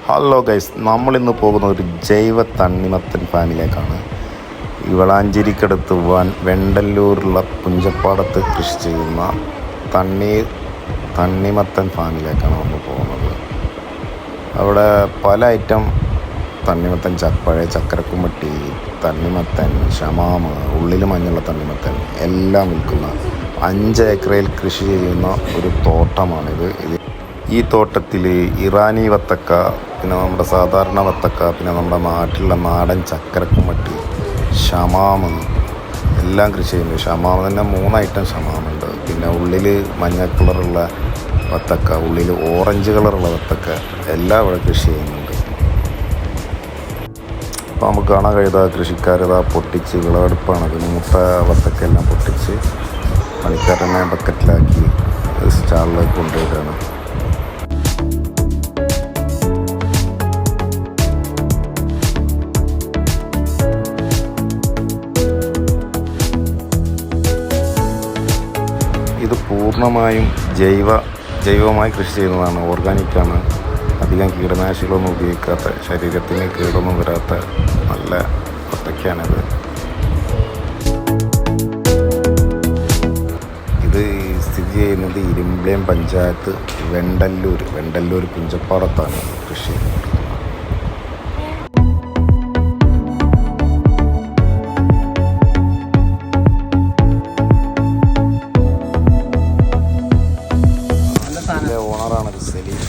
Hello guys, നമ്മളിന്ന് പോകുന്ന ഒരു ജൈവ തണ്ണിമത്തൻ ഫാമിലേക്കാണ്. ഈ വളാഞ്ചേരിക്കടുത്ത് വെണ്ടല്ലൂരുള്ള പുഞ്ചപ്പാടത്ത് കൃഷി ചെയ്യുന്ന തണ്ണിമത്തൻ ഫാമിലേക്കാണ് നമ്മൾ പോകുന്നത്. അവിടെ പല ഐറ്റം തണ്ണിമത്തൻ, പഴയ ചക്കരക്കുമ്മട്ടി, തണ്ണിമത്തൻ, ഷമാമ്, ഉള്ളിൽ മഞ്ഞുള്ള തണ്ണിമത്തൻ എല്ലാം വിൽക്കുന്ന 5 ഏക്കറിൽ കൃഷി ചെയ്യുന്ന ഒരു തോട്ടമാണിത്. ഈ തോട്ടത്തിൽ ഇറാനി വത്തക്ക, പിന്നെ നമ്മുടെ സാധാരണ വത്തക്ക, പിന്നെ നമ്മുടെ നാട്ടിലുള്ള നാടൻ ചക്കരക്കുമ്മട്ടി, ഷമാമ് എല്ലാം കൃഷി ചെയ്യുന്നു. ഷമാമ് തന്നെ 3 ഐറ്റം ഷമാമുണ്ട്. പിന്നെ ഉള്ളിൽ മഞ്ഞ കളറുള്ള വത്തക്ക, ഉള്ളിൽ ഓറഞ്ച് കളറുള്ള വത്തക്ക എല്ലാം ഇവിടെ കൃഷി ചെയ്യുന്നുണ്ട്. അപ്പോൾ നമുക്ക് കാണാൻ കഴിയുക കൃഷിക്കാരിതാ പൊട്ടിച്ച് വിളവെടുപ്പാണ്. അത് മൂത്ത വത്തക്ക എല്ലാം പൊട്ടിച്ച് പണിക്കാരനെ ബക്കറ്റിലാക്കി സ്റ്റാളിലേക്ക് കൊണ്ടുവരികയാണ്. ഇത് പൂർണ്ണമായും ജൈവമായി കൃഷി ചെയ്യുന്നതാണ്. ഓർഗാനിക്കാണ്. അധികം കീടനാശികളൊന്നും ഉപയോഗിക്കാത്ത, ശരീരത്തിന് കേടൊന്നും വരാത്ത നല്ല വത്തക്കയാണിത്. ഇത് സ്ഥിതി ചെയ്യുന്നത് ഇരുമ്പിളിയം പഞ്ചായത്ത് വെണ്ടല്ലൂർ പുഞ്ചപ്പാടത്താണ് കൃഷി. ഓണറാണ് സലീം.